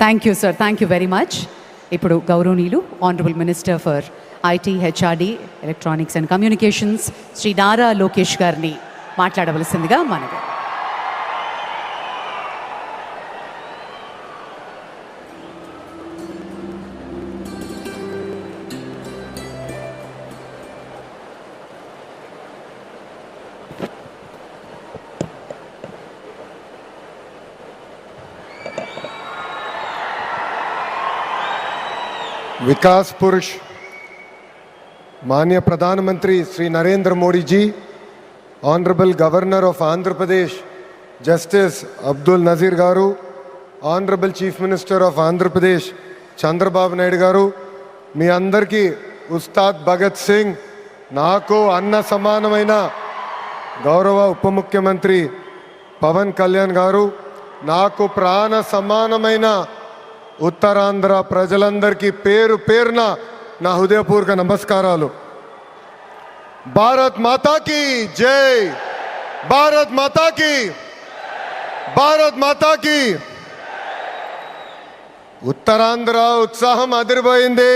Thank you sir, thank you very much. ఇప్పుడు గౌరవనీయులు honourable minister for IT, HRD, electronics and communications Shri Nara Lokesh గారిని మాట్లాడవలసిందిగా మనవి. विकास पुरुष माननीय प्रधानमंत्री Shri Narendra Modi ji, honourable governor of Andhra Pradesh justice Abdul Nazeer garu, honourable chief minister of Andhra Pradesh Chandrababu Naidu garu, మీ అందరికీ ఉస్తాద్ భగత్ సింగ్, నాకు అన్న సమానమైన గౌరవ ఉప ముఖ్యమంత్రి పవన్ కళ్యాణ్ గారు, నాకు ప్రాణ సమానమైన ఉత్తరాంధ్ర ప్రజలందరికీ పేరు పేరున నా హృదయపూర్వక నమస్కారాలు. భారత్ మాతా కీ జై, భారత్ మాతా కీ, భారత్ మాతా కీ. ఉత్తరాంధ్ర ఉత్సాహం అదిరిపోయింది.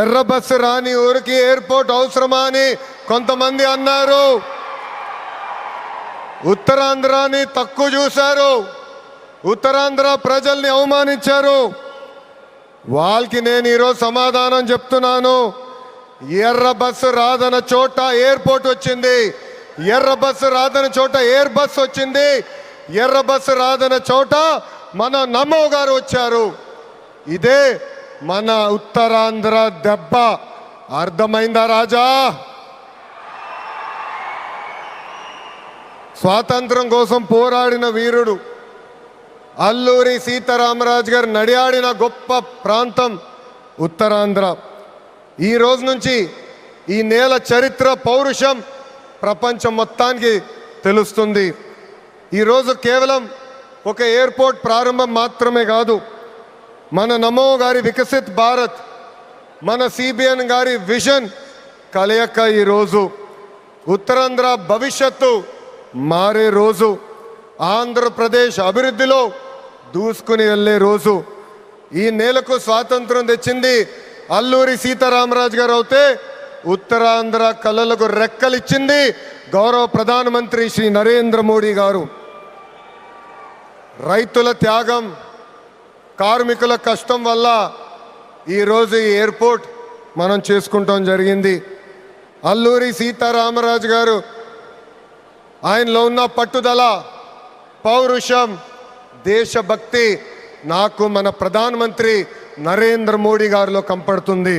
ఎర్ర బస్సు రాని ఊరికి ఎయిర్పోర్ట్ అవసరమా అని కొంతమంది అన్నారు. ఉత్తరాంధ్రాని తక్కువ చూశారు, ఉత్తరాంధ్ర ప్రజల్ని అవమానించారు. వాళ్ళకి నేను ఈరోజు సమాధానం చెప్తున్నాను. ఎర్ర బస్సు రాదన్న చోట ఎయిర్పోర్ట్ వచ్చింది, ఎర్ర బస్సు రాదన్న చోట ఎయిర్ బస్ వచ్చింది, ఎర్ర బస్సు రాదన్న చోట మన నమో గారు వచ్చారు. ఇదే మన ఉత్తరాంధ్ర దెబ్బ. అర్థమైందా రాజా? స్వాతంత్రం కోసం పోరాడిన వీరుడు అల్లూరి సీతారామరాజు గారు నడియాడిన గొప్ప ప్రాంతం ఉత్తరాంధ్ర. ఈ రోజు నుంచి ఈ నేల చరిత్ర, పౌరుషం ప్రపంచం మొత్తానికి తెలుస్తుంది. ఈరోజు కేవలం ఒక ఎయిర్పోర్ట్ ప్రారంభం మాత్రమే కాదు, మన నమో గారి వికసిత్ భారత్, మన సిబిఎన్ గారి విజన్ కలయిక ఈరోజు ఉత్తరాంధ్ర భవిష్యత్తు మారే రోజు, ఆంధ్రప్రదేశ్ అభివృద్ధిలో దూసుకుని వెళ్ళే రోజు. ఈ నేలకు స్వాతంత్రం తెచ్చింది అల్లూరి సీతారామరాజు గారు అవుతే, ఉత్తరాంధ్ర కళలకు రెక్కలిచ్చింది గౌరవ ప్రధానమంత్రి శ్రీ నరేంద్ర మోడీ గారు. రైతుల త్యాగం, కార్మికుల కష్టం వల్ల ఈరోజు ఈ ఎయిర్పోర్ట్ మనం చేసుకుంటాం జరిగింది. అల్లూరి సీతారామరాజు గారు ఆయనలో ఉన్న పట్టుదల, పౌరుషం, దేశభక్తి నాకు మన ప్రధానమంత్రి నరేంద్ర మోడీ గారిలో కంపడుతుంది.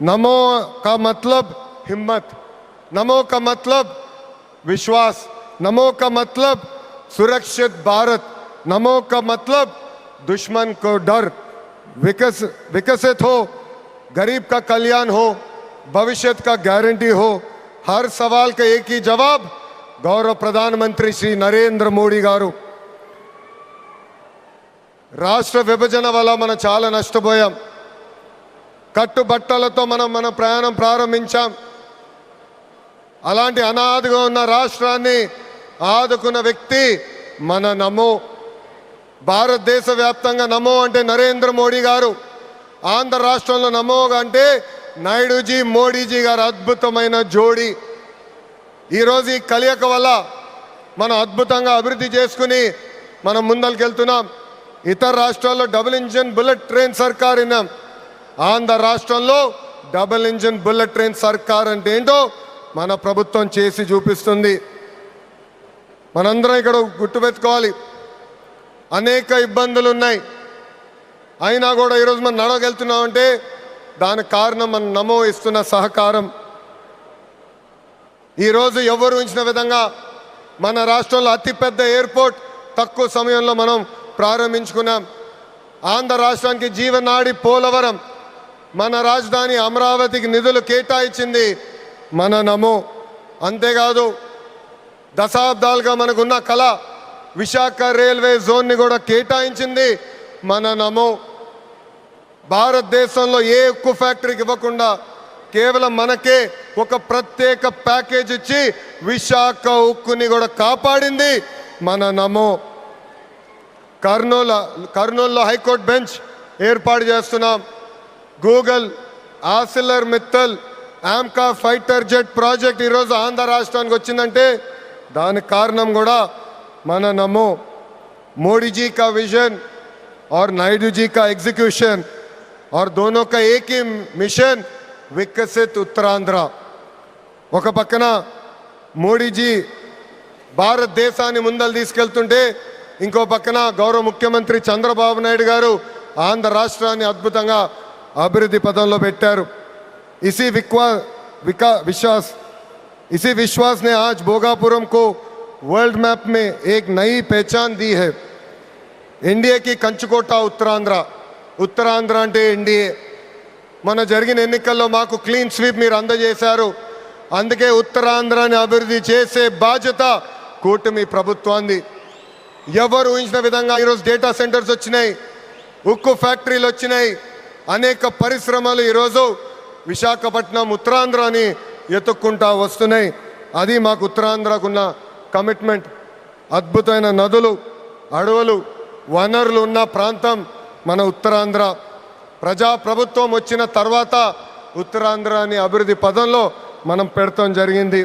నమో కా మతలబ్ హిమ్మత్, నమో కా మతలబ్ విశ్వాస్, నమో కా మతలబ్ సురక్షిत भारत, नमो का मतलब दुश्मन को डर. विकसित हो, गरीब का कल्याण हो, भविष्य का गारंटी हो. हर सवाल का एक ही जवाब गौरव प्रधानमंत्री श्री नरेंद्र मोदी गारू. రాష్ట్ర విభజన వల్ల మనం చాలా నష్టపోయాం. కట్టుబట్టలతో మన ప్రయాణం ప్రారంభించాం. అలాంటి అనాథగా ఉన్న రాష్ట్రాన్ని ఆదుకున్న వ్యక్తి మన నమో. భారతదేశ వ్యాప్తంగా నమో అంటే నరేంద్ర మోడీ గారు, ఆంధ్ర రాష్ట్రంలో నమో అంటే నాయుడుజీ, మోడీజీ గారు అద్భుతమైన జోడీ. ఈరోజు ఈ కలయిక వల్ల మనం అద్భుతంగా అభివృద్ధి చేసుకుని మనం ముందరికెళ్తున్నాం. ఇతర రాష్ట్రాల్లో డబుల్ ఇంజిన్ బుల్లెట్ ట్రైన్ సర్కార్ విన్నాం. ఆంధ్ర రాష్ట్రంలో డబుల్ ఇంజిన్ బుల్లెట్ ట్రైన్ సర్కార్ అంటే ఏంటో మన ప్రభుత్వం చేసి చూపిస్తుంది. మనందరం ఇక్కడ గుర్తుపెట్టుకోవాలి, అనేక ఇబ్బందులు ఉన్నాయి, అయినా కూడా ఈరోజు మనం నడవగలుగుతున్నామంటే దానికి కారణం మన నమో ఇస్తున్న సహకారం. ఈరోజు ఎవరు ఉంచిన విధంగా మన రాష్ట్రంలో అతిపెద్ద ఎయిర్పోర్ట్ తక్కువ సమయంలో మనం ప్రారంభించుకున్నాం. ఆంధ్ర రాష్ట్రానికి జీవనాడి పోలవరం, మన రాజధాని అమరావతికి నిధులు కేటాయించింది మన నమో. అంతేకాదు దశాబ్దాలుగా మనకున్న కళ విశాఖ రైల్వే జోన్ని కూడా కేటాయించింది మన నమో. భారతదేశంలో ఏ ఉక్కు ఫ్యాక్టరీకి ఇవ్వకుండా కేవలం మనకే ఒక ప్రత్యేక ప్యాకేజ్ ఇచ్చి విశాఖ ఉక్కుని కూడా కాపాడింది మన నమో. కర్నూలులో హైకోర్టు బెంచ్ ఏర్పాటు చేస్తున్నాం. Google, ఆసిలర్ Mittal, AMCA fighter jet project ఈరోజు ఆంధ్ర రాష్ట్రానికి వచ్చిందంటే దానికి కారణం కూడా మన నమో मोदी जी का विजन और नायडू जी का एग्जीक्यूशन और दोनों का एक ही मिशन विकसित उत्तरांध्र. ఒక పక్కన మోడీజీ భారతదేశాన్ని ముందలు తీసుకెళ్తుంటే ఇంకో పక్కన గౌరవ ముఖ్యమంత్రి చంద్రబాబు నాయుడు గారు ఆంధ్ర రాష్ట్రాన్ని అద్భుతంగా అభివృద్ధి పదంలో పెట్టారు. इसी विश्वास ने आज भोगापुरम को वर्ल्ड मैप में एक नई पहचान दी है. एनडीए की कंचुकोట ఉత్తరాంధ్ర అంటే ఎన్డీఏ. మన జరిగిన ఎన్నికల్లో మాకు క్లీన్ స్వీప్ మీరు అందజేశారు. అందుకే ఉత్తరాంధ్రాన్ని అభివృద్ధి చేసే బాధ్యత కూటమి ప్రభుత్వాన్ని. ఎవరు ఊహించిన విధంగా ఈరోజు డేటా సెంటర్స్ వచ్చినాయి, ఉక్కు ఫ్యాక్టరీలు వచ్చినాయి, అనేక పరిశ్రమలు ఈరోజు విశాఖపట్నం ఉత్తరాంధ్రాని ఎత్తుక్కుంటా వస్తున్నాయి. అది మాకు ఉత్తరాంధ్రకున్న కమిట్మెంట్. అద్భుతమైన నదులు, అడవులు, వనరులు ఉన్న ప్రాంతం మన ఉత్తరాంధ్ర. ప్రజాప్రభుత్వం వచ్చిన తర్వాత ఉత్తరాంధ్రాని అభివృద్ధి పదంలో మనం పెడతాం జరిగింది.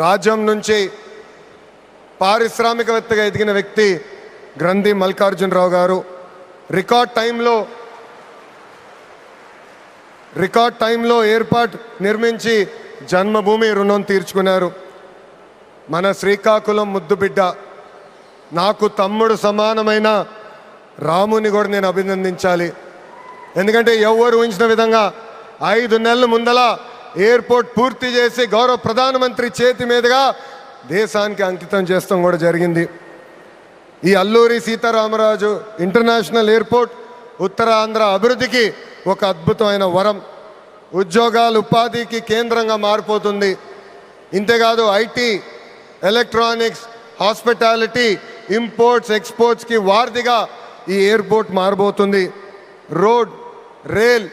రాజ్యం నుంచి పారిశ్రామికవేత్తగా ఎదిగిన వ్యక్తి గ్రంథి మల్లికార్జునరావు గారు రికార్డ్ టైంలో ఏర్పాటు నిర్మించి జన్మభూమి రుణం తీర్చుకున్నారు. మన శ్రీకాకుళం ముద్దుబిడ్డ, నాకు తమ్ముడు సమానమైన రాముని కూడా నేను అభినందించాలి. ఎందుకంటే ఎవరు ఊహించిన విధంగా 5 నెలల ముందల ఎయిర్పోర్ట్ పూర్తి చేసి గౌరవ ప్రధానమంత్రి చేతి మీదుగా దేశానికి అంకితం చేస్తాం కూడా జరిగింది. ఈ అల్లూరి సీతారామరాజు ఇంటర్నేషనల్ ఎయిర్పోర్ట్ ఉత్తరాంధ్ర అభివృద్ధికి ఒక అద్భుతమైన వరం. ఉద్యోగాలు, ఉపాధికి కేంద్రంగా మారిపోతుంది. ఇంతేకాదు ఐటీ, ఎలక్ట్రానిక్స్, హాస్పిటాలిటీ, ఇంపోర్ట్స్, ఎక్స్పోర్ట్స్కి వారధిగా ఈ ఎయిర్పోర్ట్ మారబోతుంది. Road, rail,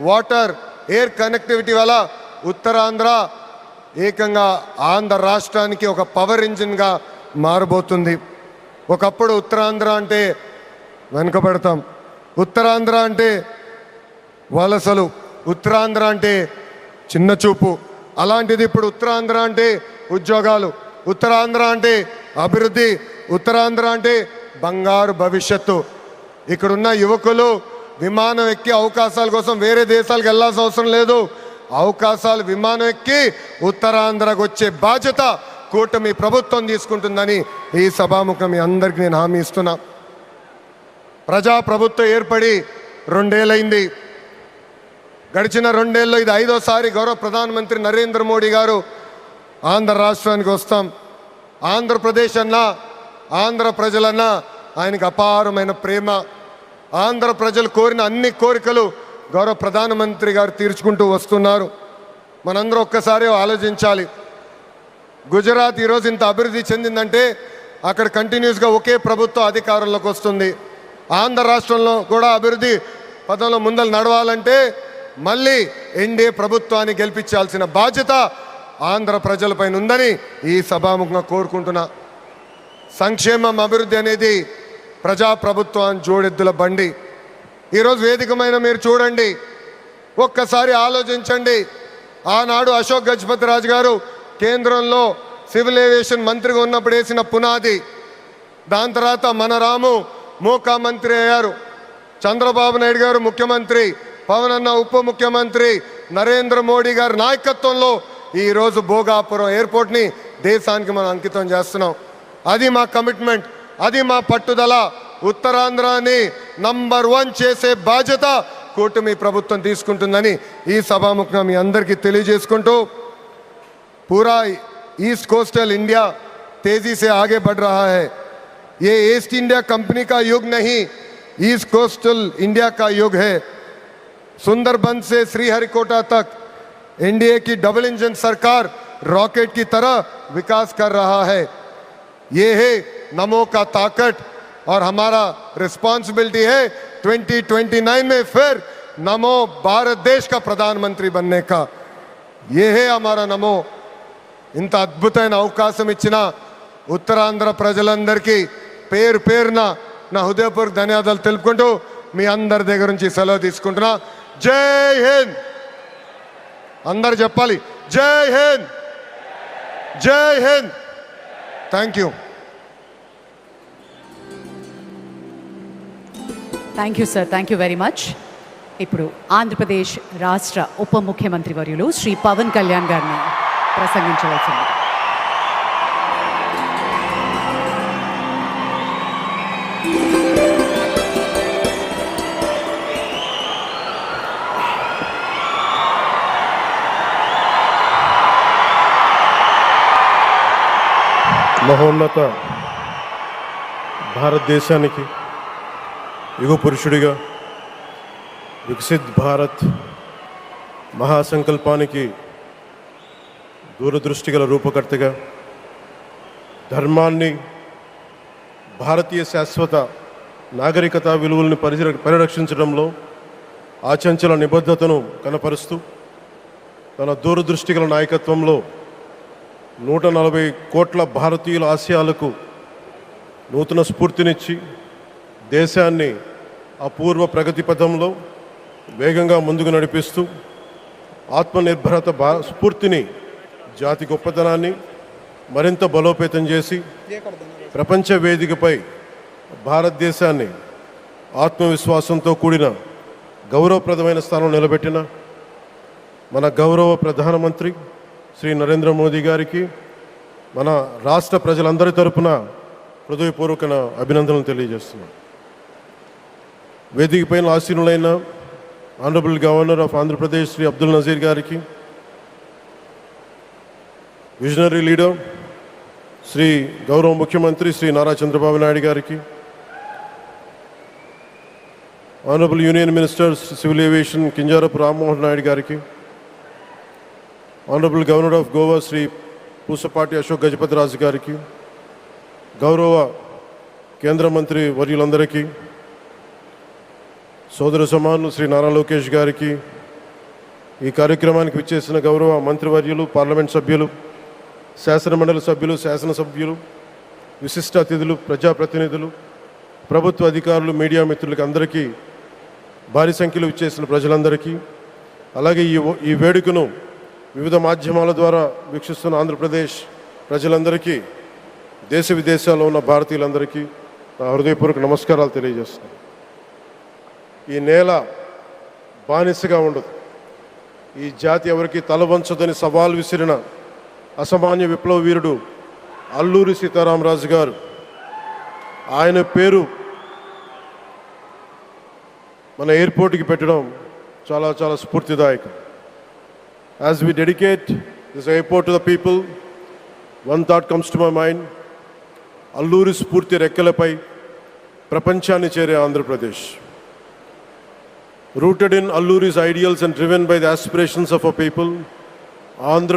water, air connectivity వల్ల ఉత్తరాంధ్ర ఏకంగా ఆంధ్ర రాష్ట్రానికి ఒక పవర్ ఇంజిన్గా మారబోతుంది. ఒకప్పుడు ఉత్తరాంధ్ర అంటే వెనుకబడతాం, ఉత్తరాంధ్ర అంటే వలసలు, ఉత్తరాంధ్ర అంటే చిన్న చూపు. అలాంటిది ఇప్పుడు ఉత్తరాంధ్ర అంటే ఉద్యోగాలు, ఉత్తరాంధ్ర అంటే అభివృద్ధి, ఉత్తరాంధ్ర అంటే బంగారు భవిష్యత్తు. ఇక్కడున్న యువకులు విమానం ఎక్కి అవకాశాల కోసం వేరే దేశాలకు వెళ్ళాల్సిన అవసరం లేదు. అవకాశాలు విమానం ఎక్కి ఉత్తరాంధ్రకు వచ్చే బాధ్యత కూటమి ప్రభుత్వం తీసుకుంటుందని ఈ సభాముఖం మీ అందరికీ నేను హామీ ఇస్తున్నా. ప్రజాప్రభుత్వం ఏర్పడి 2 ఏళ్ళైంది. గడిచిన 2 ఏళ్ళలో ఇది 5వ గౌరవ ప్రధానమంత్రి నరేంద్ర మోడీ గారు ఆంధ్ర రాష్ట్రానికి వస్తాం. ఆంధ్రప్రదేశ్ అన్నా, ఆంధ్ర ప్రజలన్నా ఆయనకు అపారమైన ప్రేమ. ఆంధ్ర ప్రజలు కోరిన అన్ని కోరికలు గౌరవ ప్రధానమంత్రి గారు తీర్చుకుంటూ వస్తున్నారు. మనందరూ ఒక్కసారి ఆలోచించాలి. గుజరాత్ ఈరోజు ఇంత అభివృద్ధి చెందిందంటే అక్కడ కంటిన్యూస్గా ఒకే ప్రభుత్వం అధికారంలోకి వస్తుంది. ఆంధ్ర రాష్ట్రంలో కూడా అభివృద్ధి పదంలో ముందలు నడవాలంటే మళ్ళీ ఎన్డీఏ ప్రభుత్వాన్ని గెలిపించాల్సిన బాధ్యత ఆంధ్ర ప్రజలపైన ఉందని ఈ సభాముఖంగా కోరుకుంటున్నా. సంక్షేమం, అభివృద్ధి అనేది ప్రజాప్రభుత్వాన్ని జోడెద్దుల బండి. ఈరోజు వేదికమైన మీరు చూడండి, ఒక్కసారి ఆలోచించండి. ఆనాడు అశోక్ గజపతి రాజు గారు కేంద్రంలో సివిల్ ఏవియేషన్ మంత్రిగా ఉన్నప్పుడు వేసిన పునాది. దాని తర్వాత మన రాము మోకా మంత్రి అయ్యారు, చంద్రబాబు నాయుడు గారు ముఖ్యమంత్రి, పవన్ అన్న ఉప ముఖ్యమంత్రి, నరేంద్ర మోడీ గారి నాయకత్వంలో ఈరోజు భోగాపురం ఎయిర్పోర్ట్ని దేశానికి మనం అంకితం చేస్తున్నాం. అది మా కమిట్మెంట్, అది మా పట్టుదల. ఉత్తరాంధ్రాని నంబర్ 1 చేసే బాధ్యత కూటమి ప్రభుత్వం తీసుకుంటుందని ఈ సభాముఖంగా మీ అందరికీ తెలియజేసుకుంటూ, पूरा ईस्ट कोस्टल इंडिया तेजी से आगे बढ़ रहा है. ये ईस्ट इंडिया कंपनी का युग नहीं, ईस्ट कोस्टल इंडिया का युग है. सुंदरबन से श्रीहरिकोटा तक एनडीए की डबल इंजन सरकार रॉकेट की तरह विकास कर रहा है. ये है नमो का ताकत और हमारा रिस्पॉन्सिबिलिटी है 2029 में फिर नमो भारत देश का प्रधानमंत्री बनने का. ये है हमारा नमो. ఇంత అద్భుతమైన అవకాశం ఇచ్చిన ఉత్తరాంధ్ర ప్రజలందరికీ పేరు పేరున నా హృదయపూర్వక ధన్యవాదాలు తెలుపుకుంటూ మీ అందరి దగ్గర నుంచి సెలవు తీసుకుంటున్నా. జై హింద్. అందరు చెప్పాలి, జై హింద్, జై Hind. Thank you. Thank you sir, thank you very much. ఇప్పుడు ఆంధ్రప్రదేశ్ రాష్ట్ర ఉప ముఖ్యమంత్రి వర్యులు శ్రీ పవన్ కళ్యాణ్ గారిని ప్రసంగించవలసింది. మహోన్నత భారతదేశానికి యుగ పురుషుడిగా వికసిత్ భారత్ మహాసంకల్పానికి దూరదృష్టి గల రూపకర్తగా ధర్మాన్ని, భారతీయ శాశ్వత నాగరికత విలువలను పరిరక్షించడంలో ఆచంచల నిబద్ధతను కనపరుస్తూ తన దూరదృష్టి గల నాయకత్వంలో 140 కోట్ల భారతీయుల ఆశయాలకు నూతన స్ఫూర్తినిచ్చి దేశాన్ని అపూర్వ ప్రగతి పథంలో వేగంగా ముందుకు నడిపిస్తూ ఆత్మనిర్భరత స్ఫూర్తిని, జాతి గొప్పతనాన్ని మరింత బలోపేతం చేసి ప్రపంచ వేదికపై భారతదేశాన్ని ఆత్మవిశ్వాసంతో కూడిన గౌరవప్రదమైన స్థానం నిలబెట్టిన మన గౌరవ ప్రధానమంత్రి శ్రీ నరేంద్ర మోదీ గారికి మన రాష్ట్ర ప్రజలందరి తరపున హృదయపూర్వక అభినందనలు తెలియజేస్తున్నాను. వేదిక పైన ఆసీనులైన honourable governor of Andhra Pradesh Shri Abdul Nazeer గారికి, విజనరీ లీడర్ శ్రీ గౌరవ ముఖ్యమంత్రి శ్రీ నారా చంద్రబాబు నాయుడు గారికి, honourable union minister civil aviation Kinjarapu Rammohan Naidu గారికి, honourable governor of Goa Shri Pusapati Ashok Gajapati Raju గారికి, గౌరవ కేంద్ర మంత్రి వర్యులందరికీ, సోదర సమానులు శ్రీ నారా లోకేష్ గారికి, ఈ కార్యక్రమానికి విచ్చేసిన గౌరవ మంత్రివర్యులు, పార్లమెంట్ సభ్యులు, శాసనమండలి సభ్యులు, శాసనసభ్యులు, విశిష్ట అతిథులు, ప్రజాప్రతినిధులు, ప్రభుత్వ అధికారులు, మీడియా మిత్రులకి అందరికీ, భారీ సంఖ్యలో విచ్చేసిన ప్రజలందరికీ, అలాగే ఈ వేడుకను వివిధ మాధ్యమాల ద్వారా వీక్షిస్తున్న ఆంధ్రప్రదేశ్ ప్రజలందరికీ, దేశ విదేశాల్లో ఉన్న భారతీయులందరికీ నా హృదయపూర్వక నమస్కారాలు తెలియజేస్తున్నాను. ఈ నేల బానిసగా ఉండదు, ఈ జాతి ఎవరికి తల వంచదని సవాల్ విసిరిన అసామాన్య విప్లవ వీరుడు అల్లూరి సీతారామరాజు గారు, ఆయన పేరు మన ఎయిర్పోర్ట్కి పెట్టడం చాలా చాలా స్ఫూర్తిదాయకం. As we dedicate this airport to the people, one thought comes to my mind: Alluri స్ఫూర్తి రెక్కలపై ప్రపంచాన్ని చేరే Andhra Pradesh. Rooted in Alluri's ideals and driven by the aspirations of our people, Andhra